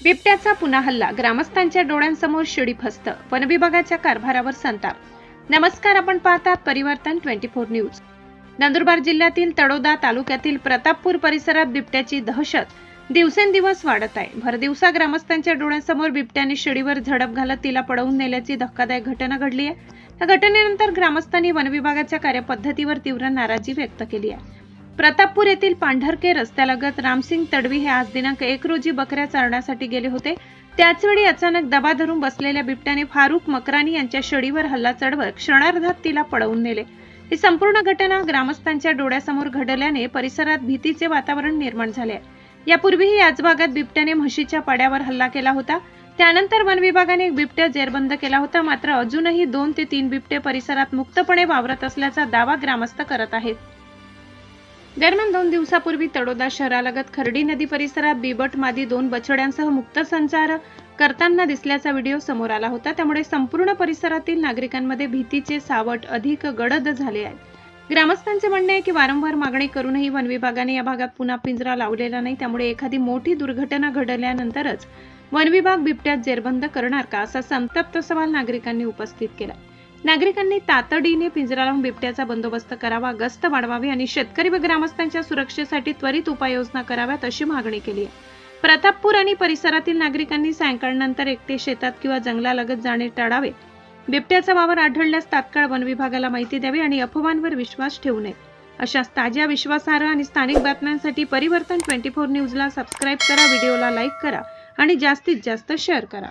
बिबट्याचा पुन्हा हल्ला, ग्रामस्थांच्या डोळ्यांसमोर शिडी फस्त, वनविभागाच्या कारभारावर संताप. नमस्कार, आपण पाहतात परिवर्तन 24 न्यूज. नंदुरबार जिल्ह्यातील तळोदा तालुक्यातील प्रतापपूर परिसरात बिबट्याची दहशत दिवसेंदिवस वाढत आहे. भरदिवसा ग्रामस्थांच्या डोळ्यांसमोर बिबट्याने शिडीवर झडप घालत तिला पळवून नेल्याची धक्कादायक घटना घडली आहे. या घटनेनंतर ग्रामस्थांनी वनविभागाच्या कार्यपद्धतीवर तीव्र नाराजी व्यक्त केली आहे. प्रतापपूर येथील पांढरके रस्त्यालगत रामसिंग तडवी हे आज दिनांक 1 रोजी बकऱ्या चारण्यासाठी गेले होते. त्याचवेळी अचानक दबा धरून बसलेल्या बिबट्याने फारुख मकरानी यांच्या शिडीवर हल्ला चढवत क्षणार्धात तिला पळवून नेले. ही संपूर्ण घटना ग्रामस्थांच्या डोळ्यासमोर घडल्याने परिसरात भीतीचे वातावरण निर्माण झाले. यापूर्वीही याच भागात बिबट्याने म्हशीच्या पाड्यावर हल्ला केला होता. त्यानंतर वन विभागाने बिबट्या जेरबंद केला होता. मात्र अजूनही 2 ते 3 बिबटे परिसरात मुक्तपणे वावरत असल्याचा दावा ग्रामस्थ करत आहेत. दरम्यान 2 दिवसापूर्वी तळोदा शहरालगत खर्डी नदी परिसरात बिबट मादी 2 बछड्यांसह मुक्त संचार करताना दिसल्याचा व्हिडिओ समोर आला होता. त्यामुळे संपूर्ण परिसरातील नागरिकांमध्ये भीतीचे सावट अधिक गडद झाले आहे. ग्रामस्थांचे म्हणणे आहे की वारंवार मागणी करूनही वन विभागाने या भागात पुन्हा पिंजरा लावलेला नाही. त्यामुळे एखादी मोठी दुर्घटना घडल्यानंतरच वन विभाग बिबट्यात जेरबंद करणार का, असा संतप्त सवाल नागरिकांनी उपस्थित केला. नागरिकांनी तातडीने पिंजरा लावून बिबट्याचा बंदोबस्त करावा, गस्त वाढवावी आणि शेतकरी व ग्रामस्थांच्या सुरक्षेसाठी त्वरित उपाययोजना कराव्यात अशी मागणी केली आहे. प्रतापपूर आणि परिसरातील नागरिकांनी सायंकाळनंतर एकटे शेतात किंवा जंगलालगत जाणे टाळावे. बिबट्याचा वावर आढळल्यास तात्काळ वन विभागाला माहिती द्यावी आणि अफवांवर विश्वास ठेवू नये. अशा ताज्या, विश्वासार्ह आणि स्थानिक बातम्यांसाठी परिवर्तन 24 न्यूजला सबस्क्राईब करा, व्हिडिओला लाईक करा आणि जास्तीत जास्त शेअर करा.